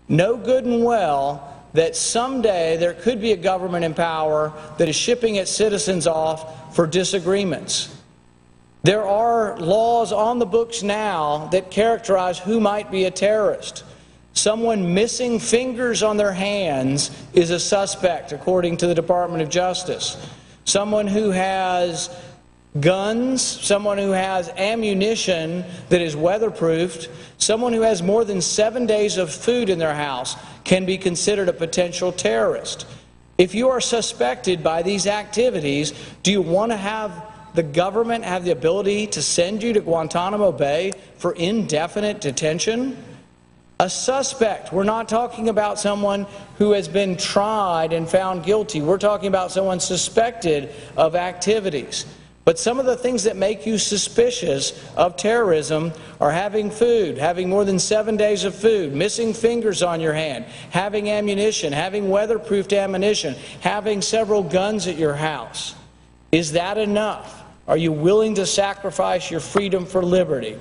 know good and well that someday there could be a government in power that is shipping its citizens off for disagreements. There are laws on the books now that characterize who might be a terrorist. Someone missing fingers on their hands is a suspect, according to the Department of Justice. Someone who has guns, someone who has ammunition that is weatherproofed, someone who has more than 7 days of food in their house can be considered a potential terrorist. If you are suspected by these activities, do you want to have the government have the ability to send you to Guantanamo Bay for indefinite detention? A suspect. We're not talking about someone who has been tried and found guilty. We're talking about someone suspected of activities. But some of the things that make you suspicious of terrorism are having food, having more than 7 days of food, missing fingers on your hand, having ammunition, having weatherproofed ammunition, having several guns at your house. Is that enough? Are you willing to sacrifice your freedom for liberty?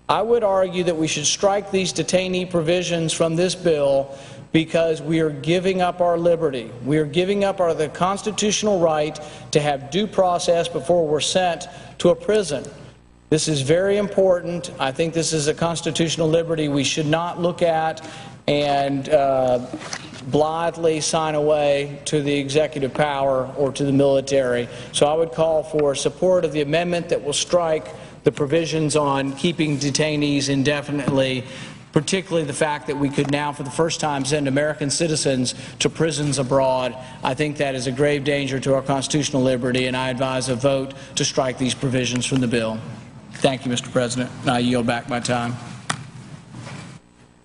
I would argue that we should strike these detainee provisions from this bill because we are giving up our liberty. We are giving up the constitutional right to have due process before we're sent to a prison. This is very important. I think this is a constitutional liberty we should not look at and blithely sign away to the executive power or to the military. So I would call for support of the amendment that will strike the provisions on keeping detainees indefinitely, particularly the fact that we could now for the first time send American citizens to prisons abroad. I think that is a grave danger to our constitutional liberty, and I advise a vote to strike these provisions from the bill. Thank you, Mr. President, and I yield back my time.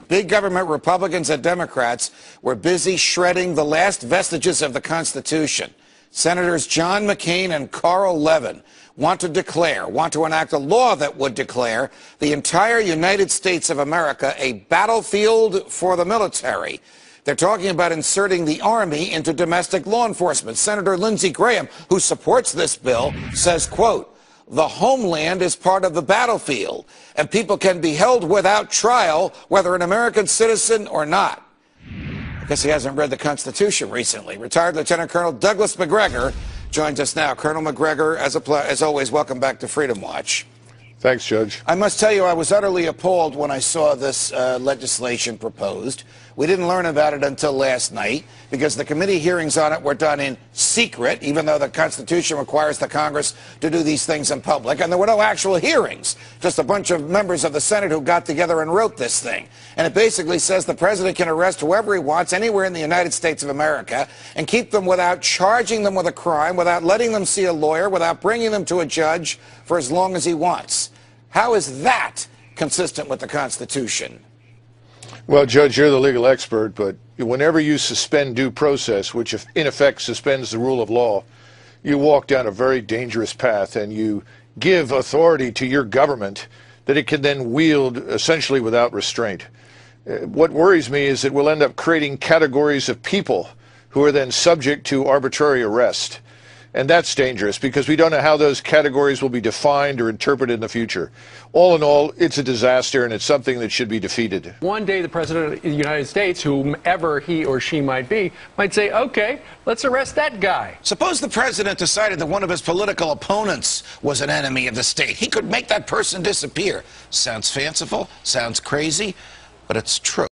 Big government Republicans and Democrats were busy shredding the last vestiges of the Constitution. Senators John McCain and Carl Levin want to enact a law that would declare the entire United States of America a battlefield for the military. They're talking about inserting the Army into domestic law enforcement. Senator Lindsey Graham, who supports this bill, says, quote, "The homeland is part of the battlefield, and people can be held without trial, whether an American citizen or not." I guess he hasn't read the Constitution recently. Retired Lieutenant Colonel Douglas Macgregor joins us now. Colonel Macgregor, as always, welcome back to Freedom Watch. Thanks, Judge. I must tell you, I was utterly appalled when I saw this legislation proposed. We didn't learn about it until last night because the committee hearings on it were done in secret, even though the Constitution requires the Congress to do these things in public. And there were no actual hearings, just a bunch of members of the Senate who got together and wrote this thing. And it basically says the president can arrest whoever he wants anywhere in the United States of America and keep them without charging them with a crime, without letting them see a lawyer, without bringing them to a judge for as long as he wants. How is that consistent with the Constitution? Well, Judge, you're the legal expert, but whenever you suspend due process, which in effect suspends the rule of law, you walk down a very dangerous path and you give authority to your government that it can then wield essentially without restraint. What worries me is that we'll end up creating categories of people who are then subject to arbitrary arrest. And that's dangerous because we don't know how those categories will be defined or interpreted in the future. All in all, it's a disaster, and it's something that should be defeated. One day the President of the United States, whomever he or she might be, might say, okay, let's arrest that guy. Suppose the President decided that one of his political opponents was an enemy of the state. He could make that person disappear. Sounds fanciful, sounds crazy, but it's true.